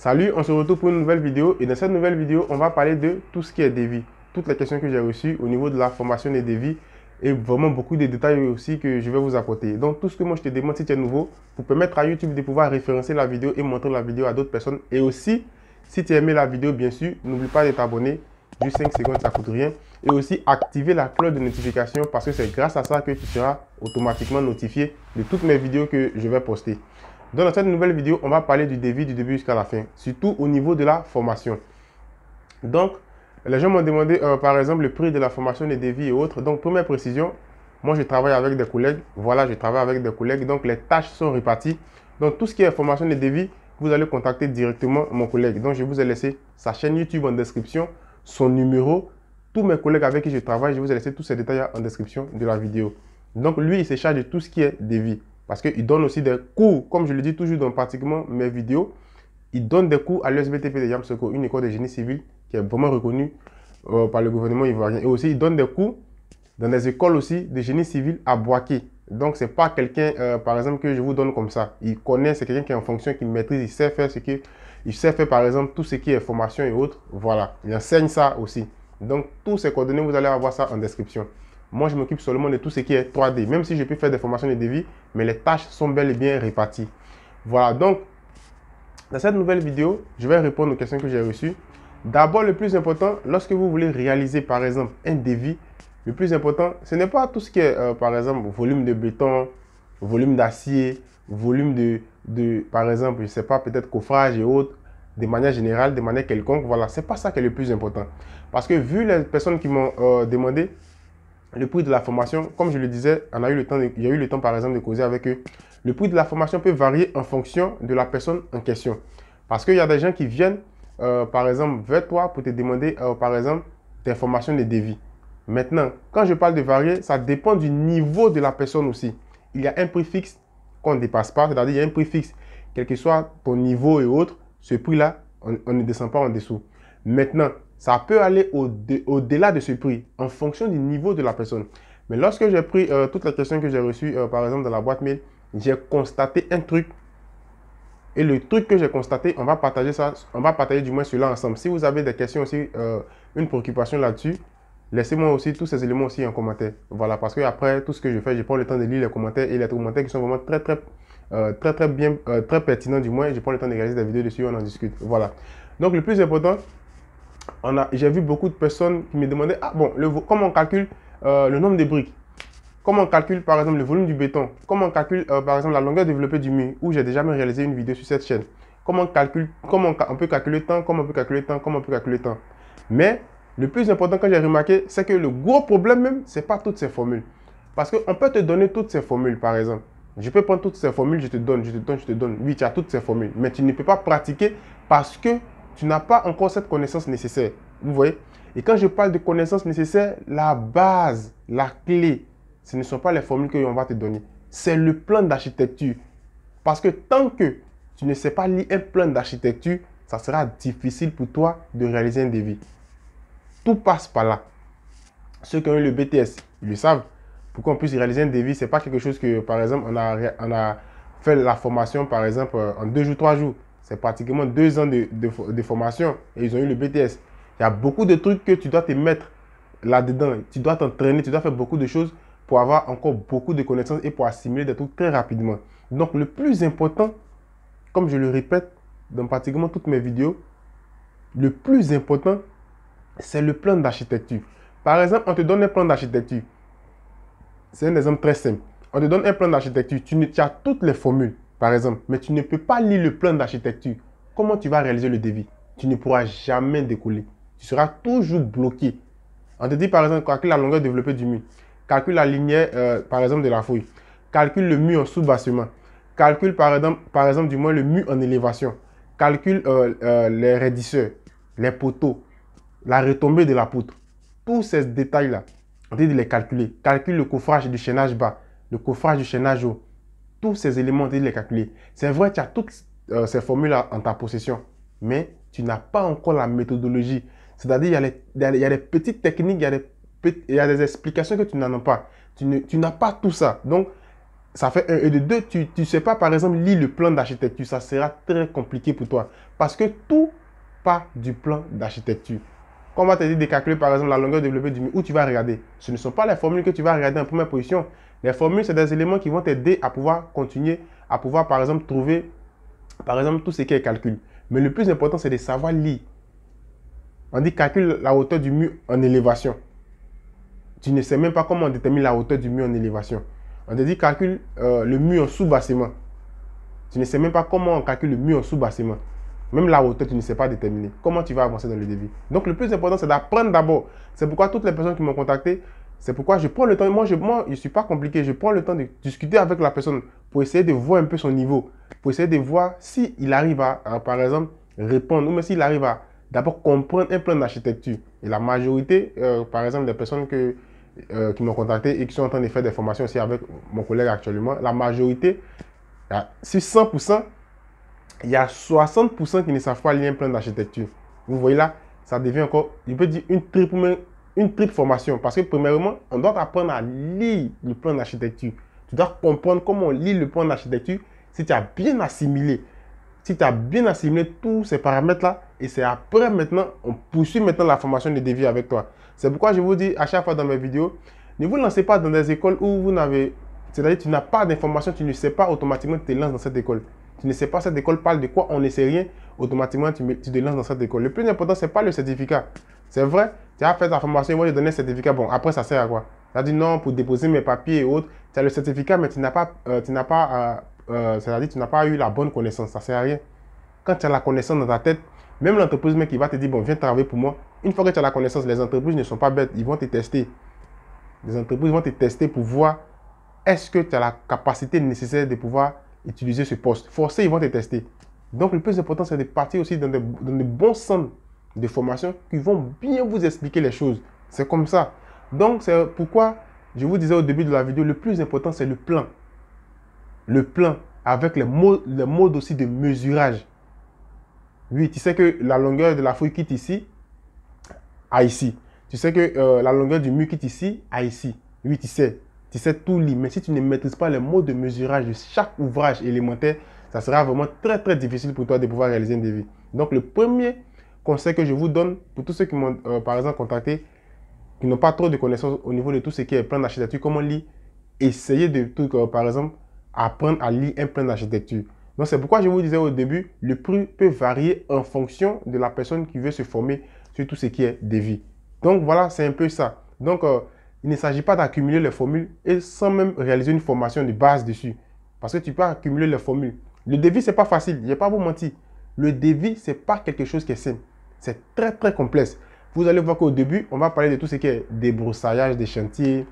Salut, on se retrouve pour une nouvelle vidéo et dans cette nouvelle vidéo, on va parler de tout ce qui est devis. Toutes les questions que j'ai reçues au niveau de la formation des devis et vraiment beaucoup de détails aussi que je vais vous apporter. Donc tout ce que moi je te demande si tu es nouveau, pour permettre à YouTube de pouvoir référencer la vidéo et montrer la vidéo à d'autres personnes. Et aussi, si tu as aimé la vidéo, bien sûr, n'oublie pas de t'abonner. Juste 5 secondes, ça ne coûte rien. Et aussi activer la cloche de notification parce que c'est grâce à ça que tu seras automatiquement notifié de toutes mes vidéos que je vais poster. Dans cette nouvelle vidéo, on va parler du devis du début jusqu'à la fin, surtout au niveau de la formation. Donc, les gens m'ont demandé, par exemple, le prix de la formation, des devis et autres. Donc, première précision, moi, je travaille avec des collègues. Voilà, je travaille avec des collègues. Donc, les tâches sont réparties. Donc, tout ce qui est formation des devis, vous allez contacter directement mon collègue. Donc, je vous ai laissé sa chaîne YouTube en description, son numéro, tous mes collègues avec qui je travaille. Je vous ai laissé tous ces détails en description de la vidéo. Donc, lui, il se charge de tout ce qui est devis. Parce qu'il donne aussi des cours, comme je le dis toujours dans pratiquement mes vidéos, il donne des cours à l'USBTP de Yamoussoukro, une école de génie civil qui est vraiment reconnue par le gouvernement ivoirien. Et aussi, il donne des cours dans des écoles aussi de génie civil à Boaké. Donc, ce n'est pas quelqu'un, par exemple, que je vous donne comme ça. Il connaît, c'est quelqu'un qui est en fonction, qui maîtrise, il sait faire il sait faire, par exemple, tout ce qui est formation et autres. Voilà, il enseigne ça aussi. Donc, tous ces coordonnées, vous allez avoir ça en description. Moi, je m'occupe seulement de tout ce qui est 3D, même si je peux faire des formations et des devis, mais les tâches sont bel et bien réparties. Voilà, donc, dans cette nouvelle vidéo, je vais répondre aux questions que j'ai reçues. D'abord, le plus important, lorsque vous voulez réaliser, par exemple, un devis, le plus important, ce n'est pas tout ce qui est, par exemple, volume de béton, volume d'acier, volume par exemple, je ne sais pas, peut-être coffrage et autres, de manière générale, de manière quelconque. Voilà, ce n'est pas ça qui est le plus important. Parce que vu les personnes qui m'ont demandé, le prix de la formation, comme je le disais, il y a eu le temps par exemple de causer avec eux. Le prix de la formation peut varier en fonction de la personne en question. Parce qu'il y a des gens qui viennent, par exemple, vers toi pour te demander, par exemple, des formations de devis. Maintenant, quand je parle de varier, ça dépend du niveau de la personne aussi. Il y a un prix fixe qu'on ne dépasse pas, c'est-à-dire il y a un prix fixe, quel que soit ton niveau et autres, ce prix-là, on ne descend pas en dessous. Maintenant, ça peut aller au-delà de ce prix, en fonction du niveau de la personne. Mais lorsque j'ai pris toutes les questions que j'ai reçues, par exemple, dans la boîte mail, j'ai constaté un truc. Et le truc que j'ai constaté, on va partager ça, on va partager du moins cela ensemble. Si vous avez des questions aussi, une préoccupation là-dessus, laissez-moi aussi tous ces éléments aussi en commentaire. Voilà, parce que après tout ce que je fais, je prends le temps de lire les commentaires et les commentaires qui sont vraiment très bien, très pertinents du moins. Je prends le temps de réaliser des vidéos dessus, on en discute. Voilà. Donc le plus important, j'ai vu beaucoup de personnes qui me demandaient, ah bon, comment on calcule le nombre de briques? Comment on calcule par exemple le volume du béton? Comment on calcule par exemple la longueur développée du mur? Où j'ai déjà même réalisé une vidéo sur cette chaîne. Comment on peut calculer le temps? Comment on peut calculer le temps? Comment on peut calculer le temps? Mais le plus important que j'ai remarqué, c'est que le gros problème même, ce n'est pas toutes ces formules. Parce qu'on peut te donner toutes ces formules par exemple. Je peux prendre toutes ces formules, je te donne. Oui, tu as toutes ces formules. Mais tu ne peux pas pratiquer parce que tu n'as pas encore cette connaissance nécessaire. Vous voyez? Et quand je parle de connaissance nécessaire, la base, la clé, ce ne sont pas les formules qu'on va te donner. C'est le plan d'architecture. Parce que tant que tu ne sais pas lire un plan d'architecture, ça sera difficile pour toi de réaliser un devis. Tout passe par là. Ceux qui ont eu le BTS, ils le savent. Pour qu'on puisse réaliser un devis, ce n'est pas quelque chose que, par exemple, on a fait la formation, par exemple, en 2 jours, 3 jours. C'est pratiquement 2 ans de formation et ils ont eu le BTS. Il y a beaucoup de trucs que tu dois te mettre là-dedans. Tu dois t'entraîner, tu dois faire beaucoup de choses pour avoir encore beaucoup de connaissances et pour assimiler des trucs très rapidement. Donc, le plus important, comme je le répète dans pratiquement toutes mes vidéos, le plus important, c'est le plan d'architecture. Par exemple, on te donne un plan d'architecture. C'est un exemple très simple. On te donne un plan d'architecture. Tu as toutes les formules, par exemple, mais tu ne peux pas lire le plan d'architecture. Comment tu vas réaliser le devis? Tu ne pourras jamais décoller. Tu seras toujours bloqué. On te dit, par exemple, calcule la longueur développée du mur. Calcule la lignée, par exemple, de la fouille. Calcule le mur en sous-bassement. Calcule, par exemple, du moins le mur en élévation. Calcule les raidisseurs, les poteaux, la retombée de la poutre. Tous ces détails-là, on te dit de les calculer. Calcule le coffrage du chaînage bas, le coffrage du chaînage haut. Tous ces éléments, on te dit de les calculer. C'est vrai, tu as toutes ces formules-là en ta possession, mais tu n'as pas encore la méthodologie. C'est-à-dire, il y a des petites techniques, il y a des explications que tu n'en as pas. Tu n'as pas tout ça. Donc, Ça fait un. Et de deux, tu ne sais pas, par exemple, lire le plan d'architecture. Ça sera très compliqué pour toi. Parce que tout part du plan d'architecture. Quand on va te dire de calculer, par exemple, la longueur développée du mur, où tu vas regarder. Ce ne sont pas les formules que tu vas regarder en première position. Les formules, c'est des éléments qui vont t'aider à pouvoir continuer, à pouvoir, par exemple, trouver, par exemple, tout ce qui est calcul. Mais le plus important, c'est de savoir lire. On dit calcule la hauteur du mur en élévation. Tu ne sais même pas comment on détermine la hauteur du mur en élévation. On te dit calcule le mur en sous-bassement. Tu ne sais même pas comment on calcule le mur en sous-bassement. Même la hauteur, tu ne sais pas déterminer. Comment tu vas avancer dans le devis? Donc, le plus important, c'est d'apprendre d'abord. C'est pourquoi toutes les personnes qui m'ont contacté, c'est pourquoi je prends le temps. Moi, je ne suis pas compliqué. Je prends le temps de discuter avec la personne pour essayer de voir un peu son niveau. Pour essayer de voir s'il arrive à, par exemple, répondre. Ou même s'il arrive à d'abord comprendre un plan d'architecture. Et la majorité, par exemple, des personnes qui m'ont contacté et qui sont en train de faire des formations aussi avec mon collègue actuellement, la majorité, sur 100%, il y a 60% qui ne savent pas lire un plan d'architecture. Vous voyez là, ça devient encore, je peux dire, une triple formation. Parce que premièrement, on doit apprendre à lire le plan d'architecture. Tu dois comprendre comment on lit le plan d'architecture si tu as bien assimilé. Si tu as bien assimilé tous ces paramètres-là, et c'est après maintenant, on poursuit maintenant la formation de devis avec toi. C'est pourquoi je vous dis à chaque fois dans mes vidéos, ne vous lancez pas dans des écoles où vous n'avez, c'est-à-dire tu n'as pas d'informations, tu ne sais pas automatiquement te lancer dans cette école. Tu ne sais pas cette école parle de quoi, on ne sait rien, automatiquement tu te lances dans cette école. Le plus important, ce n'est pas le certificat. C'est vrai, tu as fait ta formation, ils vont te donner un certificat. Bon, après, ça sert à quoi? Tu as dit non, pour déposer mes papiers et autres, tu as le certificat, mais tu n'as pas, c'est-à-dire tu n'as pas eu la bonne connaissance. Ça ne sert à rien. Quand tu as la connaissance dans ta tête, même l'entreprise qui va te dire, bon, viens travailler pour moi. Une fois que tu as la connaissance, les entreprises ne sont pas bêtes, ils vont te tester. Les entreprises vont te tester pour voir est-ce que tu as la capacité nécessaire de pouvoir utiliser ce poste. Forcés, ils vont te tester. Donc, le plus important, c'est de partir aussi dans de bons centres de formation qui vont bien vous expliquer les choses. C'est comme ça. Donc, c'est pourquoi je vous disais au début de la vidéo, le plus important, c'est le plan. Le plan avec les modes aussi de mesurage. Oui, tu sais que la longueur de la feuille quitte ici, à ici. Tu sais que la longueur du mur quitte ici, à ici. Oui, tu sais. Tu sais tout lire. Mais si tu ne maîtrises pas les modes de mesurage de chaque ouvrage élémentaire, ça sera vraiment très très difficile pour toi de pouvoir réaliser un devis. Donc le premier conseil que je vous donne pour tous ceux qui m'ont par exemple contacté, qui n'ont pas trop de connaissances au niveau de tout ce qui est plan d'architecture, comment lire, essayez de tout, par exemple, apprendre à lire un plan d'architecture. Donc c'est pourquoi je vous disais au début, le prix peut varier en fonction de la personne qui veut se former sur tout ce qui est devis. Donc voilà, c'est un peu ça. Donc il ne s'agit pas d'accumuler les formules et sans même réaliser une formation de base dessus. Parce que tu peux accumuler les formules. Le devis, ce n'est pas facile, je ne vais pas vous mentir. Le devis, ce n'est pas quelque chose qui est simple. C'est très très complexe. Vous allez voir qu'au début, on va parler de tout ce qui est débroussaillage des chantiers.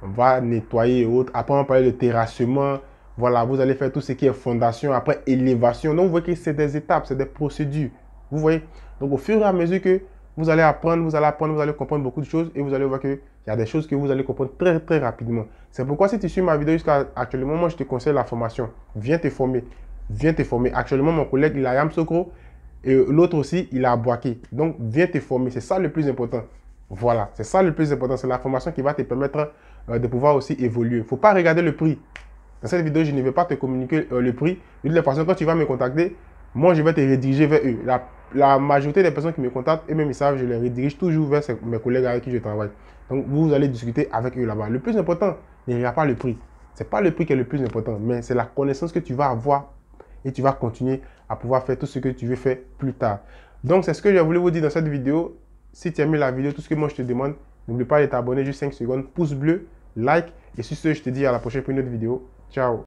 On va nettoyer et autres. Après, on va parler de terrassement. Voilà, vous allez faire tout ce qui est fondation, après élévation. Donc, vous voyez que c'est des étapes, c'est des procédures. Vous voyez? Donc, au fur et à mesure que vous allez apprendre, vous allez comprendre beaucoup de choses et vous allez voir qu'il y a des choses que vous allez comprendre très, très rapidement. C'est pourquoi si tu suis ma vidéo jusqu'à actuellement, moi, je te conseille la formation. Viens te former. Viens te former. Actuellement, mon collègue, il a Yamsokro et l'autre aussi, il a Boaké. Donc, viens te former. C'est ça le plus important. Voilà, c'est ça le plus important. C'est la formation qui va te permettre de pouvoir aussi évoluer. Il ne faut pas regarder le prix. Dans cette vidéo, je ne vais pas te communiquer le prix. De toute façon, quand tu vas me contacter, moi, je vais te rediriger vers eux. La majorité des personnes qui me contactent, eux-mêmes, ils savent, je les redirige toujours vers mes collègues avec qui je travaille. Donc, vous allez discuter avec eux là-bas. Le plus important, ne regarde pas le prix. Ce n'est pas le prix qui est le plus important, mais c'est la connaissance que tu vas avoir et tu vas continuer à pouvoir faire tout ce que tu veux faire plus tard. Donc, c'est ce que je voulais vous dire dans cette vidéo. Si tu as aimé la vidéo, tout ce que moi, je te demande, n'oublie pas de t'abonner juste 5 secondes, pouce bleu, like. Et sur ce, je te dis à la prochaine pour une autre vidéo. Ciao.